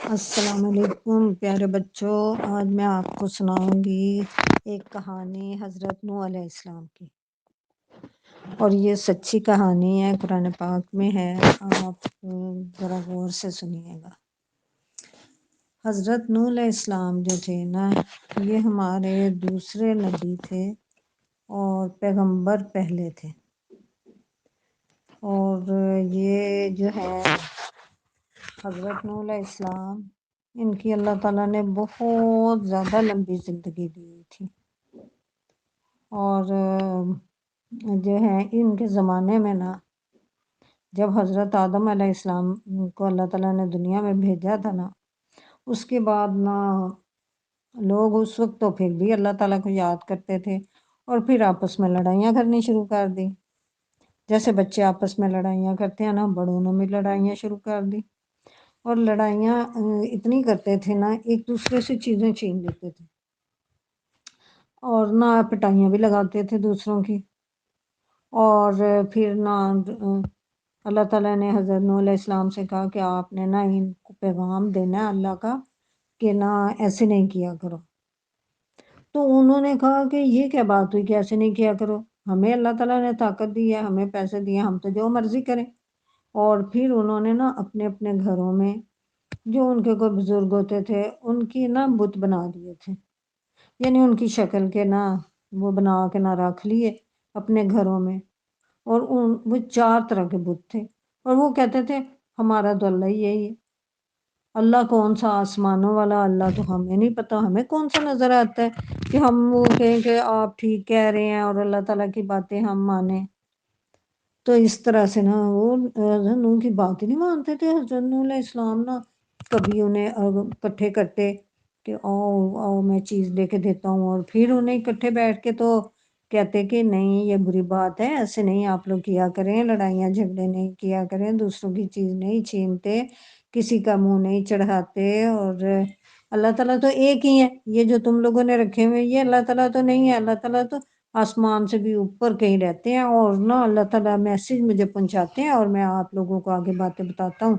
السلام علیکم پیارے بچوں، آج میں آپ کو سناؤں گی ایک کہانی حضرت نوح علیہ السلام کی، اور یہ سچی کہانی ہے، قرآن پاک میں ہے۔ آپ ذرا غور سے سنیے گا۔ حضرت نوح علیہ السلام جو تھے نا، یہ ہمارے دوسرے نبی تھے اور پیغمبر پہلے تھے، اور یہ جو ہے حضرت نوح علیہ السلام، ان کی اللہ تعالیٰ نے بہت زیادہ لمبی زندگی دی تھی، اور جو ہے ان کے زمانے میں نا، جب حضرت آدم علیہ السلام کو اللہ تعالیٰ نے دنیا میں بھیجا تھا نا، اس کے بعد نا لوگ اس وقت تو پھر بھی اللہ تعالیٰ کو یاد کرتے تھے، اور پھر آپس میں لڑائیاں کرنی شروع کر دی، جیسے بچے آپس میں لڑائیاں کرتے ہیں نا، بڑوں نے بھی لڑائیاں شروع کر دی، اور لڑائیاں اتنی کرتے تھے نا، ایک دوسرے سے چیزیں چھین لیتے تھے، اور نہ پٹائیاں بھی لگاتے تھے دوسروں کی، اور پھر نہ اللہ تعالیٰ نے حضرت نوح علیہ السلام سے کہا کہ آپ نے نا ان کو پیغام دینا ہے اللہ کا کہ نہ ایسے نہیں کیا کرو۔ تو انہوں نے کہا کہ یہ کیا بات ہوئی کہ ایسے نہیں کیا کرو، ہمیں اللہ تعالیٰ نے طاقت دی ہے، ہمیں پیسے دیے، ہم تو جو مرضی کریں۔ اور پھر انہوں نے نا اپنے اپنے گھروں میں جو ان کے کوئی بزرگ ہوتے تھے ان کی نا بت بنا دیے تھے، یعنی ان کی شکل کے نا وہ بنا کے نہ رکھ لیے اپنے گھروں میں، اور وہ 4 طرح کے بت تھے، اور وہ کہتے تھے ہمارا تو اللہ ہی یہی ہے، اللہ کون سا آسمانوں والا اللہ تو ہمیں نہیں پتہ، ہمیں کون سا نظر آتا ہے کہ ہم وہ کہیں کہ آپ ٹھیک کہہ رہے ہیں اور اللہ تعالیٰ کی باتیں ہم مانیں۔ تو اس طرح سے نا وہ حضرت نوح کی بات ہی نہیں مانتے تھے۔ حضرت نوح علیہ السلام نا کبھی انہیں اکٹھے کرتے کہ آؤ آؤ میں چیز لے کے دیتا ہوں، اور پھر انہیں اکٹھے بیٹھ کے تو کہتے کہ نہیں یہ بری بات ہے، ایسے نہیں آپ لوگ کیا کریں، لڑائیاں جھگڑے نہیں کیا کریں، دوسروں کی چیز نہیں چھینتے، کسی کا منہ نہیں چڑھاتے، اور اللہ تعالیٰ تو ایک ہی ہے، یہ جو تم لوگوں نے رکھے ہوئے یہ اللہ تعالیٰ تو نہیں ہے، اللہ تعالیٰ تو آسمان سے بھی اوپر کہیں رہتے ہیں، اور نہ اللہ تعالیٰ میسج مجھے پہنچاتے ہیں اور میں آپ لوگوں کو آگے باتیں بتاتا ہوں،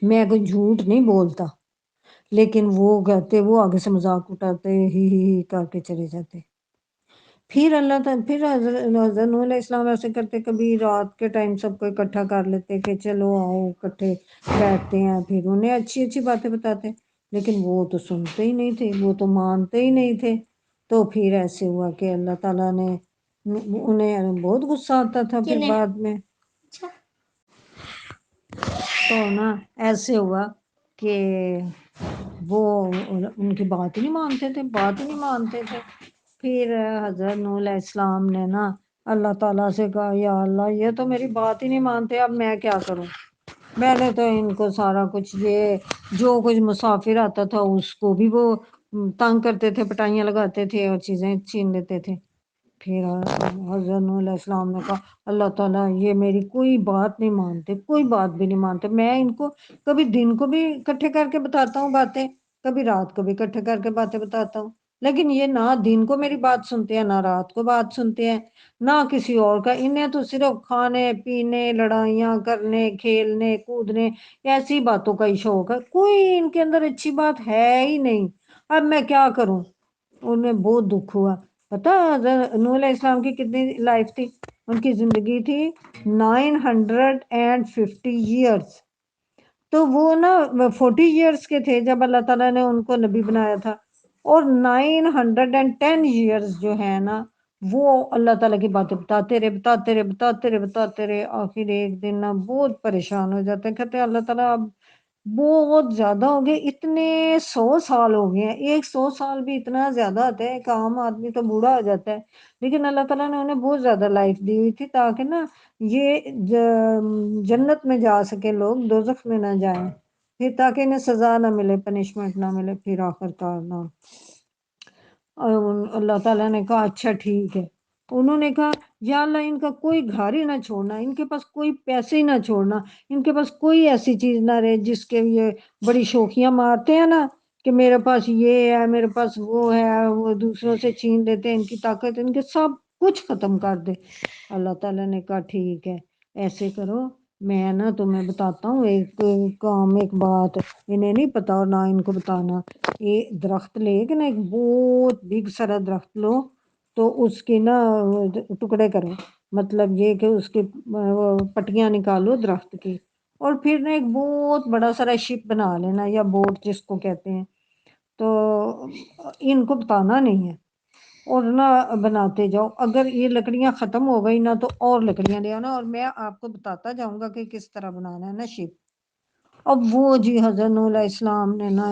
میں کوئی جھوٹ نہیں بولتا۔ لیکن وہ کہتے، وہ آگے سے مذاق اٹھاتے، ہی کر کے چلے جاتے۔ پھر اللہ تعالیٰ پھر حضرت نوح علیہ السلام ایسے کرتے، کبھی رات کے ٹائم سب کو اکٹھا کر لیتے کہ چلو آؤ اکٹھے بیٹھتے ہیں، پھر انہیں اچھی اچھی باتیں بتاتے، لیکن وہ تو سنتے ہی نہیں تھے، وہ تو مانتے ہی نہیں تھے۔ تو پھر ایسے ہوا کہ اللہ تعالیٰ نے انہیں بہت غصہ آتا تھا پھر بعد میں، تو نا ایسے ہوا کہ وہ ان کی بات ہی نہیں مانتے تھے، بات ہی نہیں مانتے تھے۔ پھر حضرت نوح علیہ السلام نے نا اللہ تعالیٰ سے کہا یا اللہ یہ تو میری بات ہی نہیں مانتے، اب میں کیا کروں؟ میں نے تو ان کو سارا کچھ، یہ جو کچھ مسافر آتا تھا اس کو بھی وہ تنگ کرتے تھے، پٹائیاں لگاتے تھے اور چیزیں چھین لیتے تھے۔ پھر حضرت نوح علیہ السلام نے کہا اللہ تعالیٰ یہ میری کوئی بات نہیں مانتے، کوئی بات بھی نہیں مانتے، میں ان کو کبھی دن کو بھی اکٹھے کر کے بتاتا ہوں باتیں، کبھی رات کو بھی اکٹھے کر کے باتیں بتاتا ہوں، لیکن یہ نہ دن کو میری بات سنتے ہیں نہ رات کو بات سنتے ہیں، نہ کسی اور کا، انہیں تو صرف کھانے پینے، لڑائیاں کرنے، کھیلنے کودنے، ایسی باتوں کا ہی شوق ہے، کوئی ان کے اندر اچھی بات ہے ہی نہیں۔ اب میں کیا کروں؟ انہیں بہت دکھ ہوا۔ پتہ حضرت نوح علیہ السلام کی کتنی لائف تھی؟ ان کی زندگی تھی 950 ایئرس، تو وہ نا 40 ایئرس کے تھے جب اللہ تعالیٰ نے ان کو نبی بنایا تھا، اور 910 ایئرس جو ہے نا وہ اللہ تعالیٰ کی باتیں بتاتے رہے، آخر ایک دن نا بہت پریشان ہو جاتے ہیں، کہتے ہیں اللہ تعالیٰ اب بہت زیادہ ہو گئے، اتنے 100 سال ہو گئے ہیں، 100 سال بھی اتنا زیادہ ہوتا ہے، ایک عام آدمی تو بوڑھا ہو جاتا ہے، لیکن اللہ تعالیٰ نے انہیں بہت زیادہ لائف دی ہوئی تھی تاکہ نا یہ جنت میں جا سکے لوگ، دوزخ میں نہ جائیں، پھر تاکہ انہیں سزا نہ ملے، پنشمنٹ نہ ملے۔ پھر آخر کار نہ اللہ تعالیٰ نے کہا اچھا ٹھیک ہے، انہوں نے کہا یا اللہ ان کا کوئی گھر ہی نہ چھوڑنا، ان کے پاس کوئی پیسے ہی نہ چھوڑنا، ان کے پاس کوئی ایسی چیز نہ رہے جس کے یہ بڑی شوخیاں مارتے ہیں نا کہ میرے پاس یہ ہے، میرے پاس وہ ہے، وہ دوسروں سے چھین لیتے ہیں، ان کی طاقت، ان کے سب کچھ ختم کر دے۔ اللہ تعالیٰ نے کہا ٹھیک ہے ایسے کرو میں نا تمہیں بتاتا ہوں ایک کام، ایک بات انہیں نہیں پتا اور نہ ان کو بتانا۔ یہ درخت لے کے نا ایک بہت بگ سارا درخت لو، تو اس کے نا ٹکڑے کرو، مطلب یہ کہ اس کی پٹیاں نکالو درخت کی، اور پھر نا ایک بہت بڑا سارا شپ بنا لینا یا بوٹ جس کو کہتے ہیں، تو ان کو بتانا نہیں ہے اور نہ بناتے جاؤ۔ اگر یہ لکڑیاں ختم ہو گئی نا تو اور لکڑیاں لے آنا، اور میں آپ کو بتاتا جاؤں گا کہ کس طرح بنانا ہے نا شپ۔ اب وہ جی حضرت نوح علیہ السلام نے نا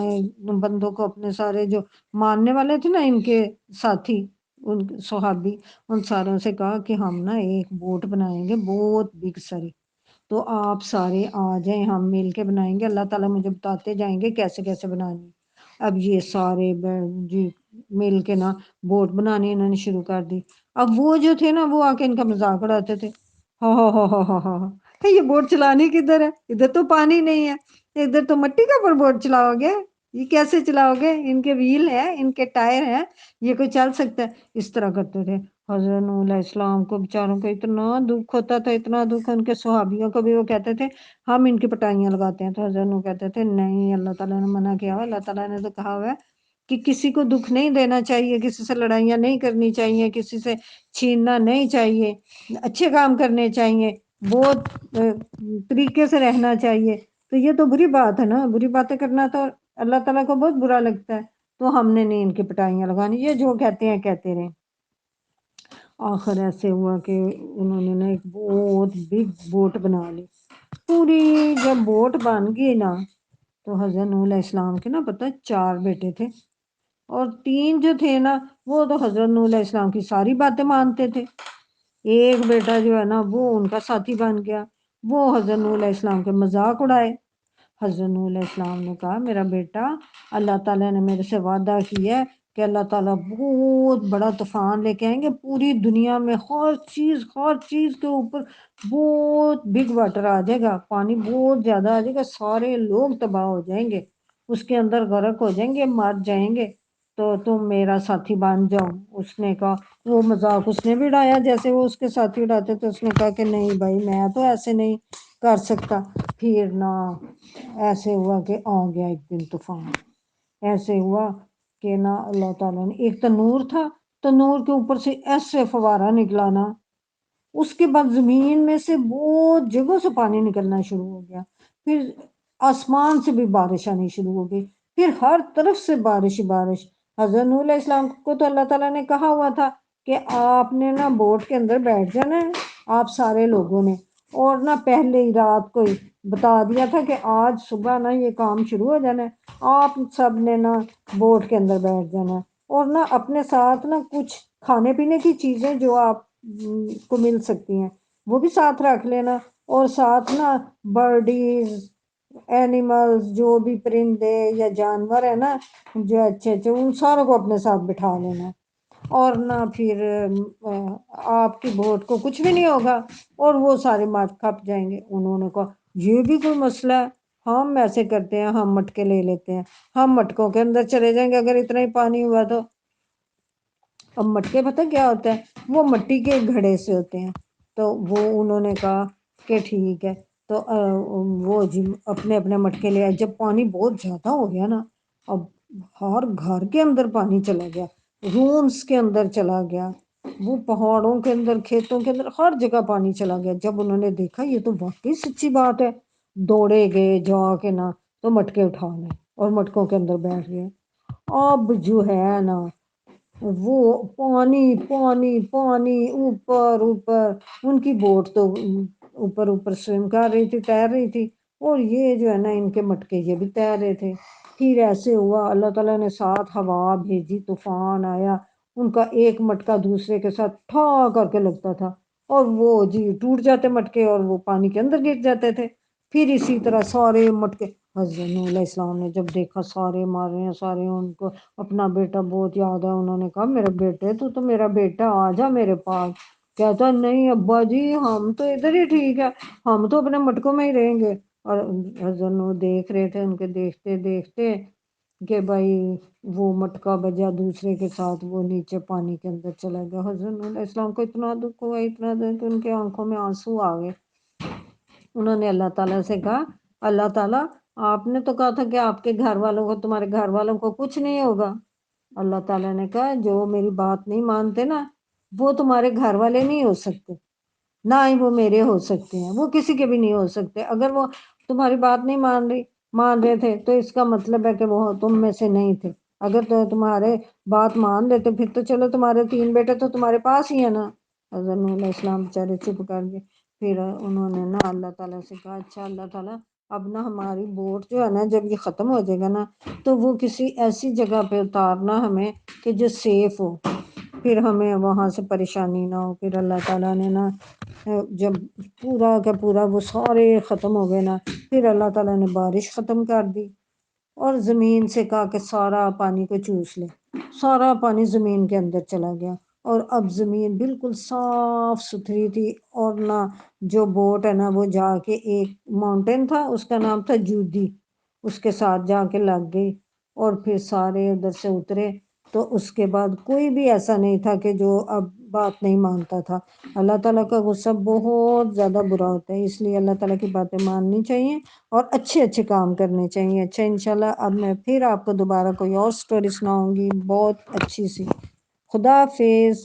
بندوں کو اپنے سارے جو ماننے والے تھے نا ان کے ساتھی، ان صحابی، ان ساروں سے کہا کہ ہم نا ایک بوٹ بنائیں گے بہت بگ ساری، تو آپ سارے آ جائیں، ہم مل کے بنائیں گے، اللہ تعالیٰ مجھے بتاتے جائیں گے کیسے کیسے بنانی۔ اب یہ سارے جی مل کے نا بوٹ بنانی انہوں نے شروع کر دی۔ اب وہ جو تھے نا وہ آ کے ان کا مذاق اڑاتے تھے، ہاں ہاں ہاں ہاں ہاں ہاں ہاں، یہ بوٹ چلانی کدھر ہے، ادھر تو پانی نہیں ہے، ادھر تو مٹی کا پر بوٹ چلاؤ گے، یہ کیسے چلاؤ گے، ان کے ویل ہیں، ان کے ٹائر ہیں، یہ کوئی چل سکتا ہے، اس طرح کرتے تھے۔ حضرت نوح علیہ السلام کو بیچاروں کو اتنا دکھ ہوتا تھا، اتنا دکھ، ان کے صحابیوں کو بھی، وہ کہتے تھے ہم ان کی پٹائیاں لگاتے ہیں، تو حضرت نوح کہتے تھے نہیں، اللہ تعالیٰ نے منع کیا ہوا، اللہ تعالیٰ نے تو کہا ہوا ہے کہ کسی کو دکھ نہیں دینا چاہیے، کسی سے لڑائیاں نہیں کرنی چاہیے، کسی سے چھیننا نہیں چاہیے، اچھے کام کرنے چاہیے، بہت طریقے سے رہنا چاہیے۔ تو یہ تو بری بات ہے نا، بری باتیں کرنا تو اللہ تعالیٰ کو بہت برا لگتا ہے، تو ہم نے نہیں ان کی پٹائیاں لگانی، یہ جو کہتے ہیں کہتے رہیں۔ آخر ایسے ہوا کہ انہوں نے نا ایک بہت بگ بوٹ بنا لی پوری۔ جب بوٹ بن گئی نا تو حضرت نوح علیہ السلام کے نا پتہ 4 بیٹے تھے، اور 3 جو تھے نا وہ تو حضرت نوح علیہ السلام کی ساری باتیں مانتے تھے۔ ایک بیٹا جو ہے نا وہ ان کا ساتھی بن گیا، وہ حضرت نوح علیہ السلام کے مذاق اڑائے۔ حضرت نوح علیہ السلام نے کہا میرا بیٹا، اللہ تعالیٰ نے میرے سے وعدہ کیا ہے کہ اللہ تعالیٰ بہت بڑا طوفان لے کے آئیں گے، پوری دنیا میں ہر چیز کے اوپر بہت بگ واٹر آ جائے گا، پانی بہت زیادہ آ جائے گا، سارے لوگ تباہ ہو جائیں گے، اس کے اندر غرق ہو جائیں گے، مر جائیں گے، تو تم میرا ساتھی بن جاؤ۔ اس نے کہا، وہ مذاق اس نے بھی اڑایا جیسے وہ اس کے ساتھی اڑاتے، تو اس نے کہا کہ نہیں بھائی میں تو ایسے نہیں کر سکتا۔ پھر نہ ایسے ہوا کہ آ گیا ایک دن طوفان، ایسے ہوا کہ نا اللہ تعالیٰ نے، ایک تنور تھا، تنور کے اوپر سے ایسے فوارہ نکلا نا، اس کے بعد زمین میں سے بہت جگہوں سے پانی نکلنا شروع ہو گیا، پھر آسمان سے بھی بارش آنی شروع ہو گئی، پھر ہر طرف سے بارش بارش۔ حضرت نوح علیہ السلام کو تو اللہ تعالیٰ نے کہا ہوا تھا کہ آپ نے نا بوٹ کے اندر بیٹھ جانا ہے، آپ سارے لوگوں نے، اور نہ پہلے ہی رات کو ہی بتا دیا تھا کہ آج صبح نا یہ کام شروع ہو جانا ہے، آپ سب نے نا بوٹ کے اندر بیٹھ جانا ہے، اور نہ اپنے ساتھ نا کچھ کھانے پینے کی چیزیں جو آپ کو مل سکتی ہیں وہ بھی ساتھ رکھ لینا، اور ساتھ نا برڈیز، اینیملز، جو بھی پرندے یا جانور ہیں نا جو اچھے اچھے، ان ساروں کو اپنے ساتھ بٹھا لینا، اور نہ پھر آپ کی بوٹ کو کچھ بھی نہیں ہوگا، اور وہ سارے مار کھپ جائیں گے۔ انہوں نے کہا یہ بھی کوئی مسئلہ ہے، ہم ایسے کرتے ہیں، ہم مٹکے لے لیتے ہیں، ہم مٹکوں کے اندر چلے جائیں گے اگر اتنا ہی پانی ہوا تو۔ اب مٹکے پتہ کیا ہوتا ہے، وہ مٹی کے گھڑے سے ہوتے ہیں، تو وہ انہوں نے کہا کہ ٹھیک ہے، تو وہ جی اپنے اپنے مٹکے لے آئے۔ جب پانی بہت زیادہ ہو گیا نا، اب ہر گھر کے اندر پانی چلا گیا، رومز کے اندر چلا گیا، وہ پہاڑوں کے اندر، کھیتوں کے اندر، ہر جگہ پانی چلا گیا۔ جب انہوں نے دیکھا یہ تو واقعی سچی بات ہے، دوڑے گئے جا کے نا تو مٹکے اٹھا لے اور مٹکوں کے اندر بیٹھ گئے۔ اب جو ہے نا وہ پانی پانی پانی، اوپر اوپر، ان کی بوٹ تو اوپر اوپر سوئم کر رہی تھی، تیر رہی تھی، اور یہ جو ہے نا ان کے مٹکے یہ بھی تیر رہے تھے۔ پھر ایسے ہوا اللہ تعالیٰ نے ساتھ ہوا بھیجی، طوفان آیا، ان کا ایک مٹکا دوسرے کے ساتھ ٹھا کر کے لگتا تھا، اور وہ جی ٹوٹ جاتے مٹکے اور وہ پانی کے اندر گر جاتے تھے۔ پھر اسی طرح سارے مٹکے، حضرت نوح علیہ السلام نے جب دیکھا سارے مار رہے ہیں سارے، ان کو اپنا بیٹا بہت یاد ہے، انہوں نے کہا میرے بیٹے تو میرا بیٹا آ جا میرے پاس۔ کہتا نہیں ابا جی ہم تو ادھر ہی ٹھیک ہے، ہم تو اپنے مٹکوں میں ہی رہیں گے۔ اور حضرت نوح دیکھ رہے تھے، ان کے دیکھتے دیکھتے کہ بھائی وہ مٹکا بجا دوسرے کے ساتھ، وہ نیچے پانی کے اندر چلا گیا۔ حضرت نوح علیہ السلام کو اتنا دکھ ہوا، اتنا دکھ، ان کے آنکھوں میں آنسو آ گئے۔ انہوں نے اللہ تعالیٰ سے کہا اللہ تعالیٰ آپ نے تو کہا تھا کہ آپ کے گھر والوں کو تمہارے گھر والوں کو کچھ نہیں ہوگا۔ اللہ تعالیٰ نے کہا جو میری بات نہیں مانتے نا وہ تمہارے گھر والے نہیں ہو سکتے، نہ ہی وہ میرے ہو سکتے ہیں، وہ کسی کے بھی نہیں ہو سکتے۔ اگر وہ تمہاری بات نہیں مان رہے تھے تو اس کا مطلب ہے کہ وہ تم میں سے نہیں تھے۔ اگر تو تمہارے بات مان لیتے پھر تو چلو تمہارے 3 بیٹے تو تمہارے پاس ہی ہے نا۔ حضرت نوح علیہ السلام بیچارے چپ کر گئے۔ پھر انہوں نے نا اللہ تعالیٰ سے کہا اچھا اللہ تعالیٰ اب نا ہماری بوٹ جو ہے نا جب یہ ختم ہو جائے گا نا تو وہ کسی ایسی جگہ پہ اتارنا ہمیں کہ جو سیف ہو، پھر ہمیں وہاں سے پریشانی نہ ہو۔ پھر اللہ تعالیٰ نے نا جب پورا کا پورا وہ سارے ختم ہو گئے نا پھر اللہ تعالیٰ نے بارش ختم کر دی اور زمین سے کہا کہ سارا پانی کو چوس لے۔ سارا پانی زمین کے اندر چلا گیا اور اب زمین بالکل صاف ستھری تھی، اور نہ جو بوٹ ہے نا وہ جا کے ایک ماؤنٹین تھا اس کا نام تھا جودی، اس کے ساتھ جا کے لگ گئی اور پھر سارے ادھر سے اترے۔ تو اس کے بعد کوئی بھی ایسا نہیں تھا کہ جو اب بات نہیں مانتا تھا۔ اللہ تعالیٰ کا غصہ بہت زیادہ برا ہوتا ہے، اس لیے اللہ تعالیٰ کی باتیں ماننی چاہیے اور اچھے اچھے کام کرنے چاہیے۔ اچھا انشاءاللہ اب میں پھر آپ کو دوبارہ کوئی اور سٹوری سناؤں گی بہت اچھی سی۔ خدا حافظ۔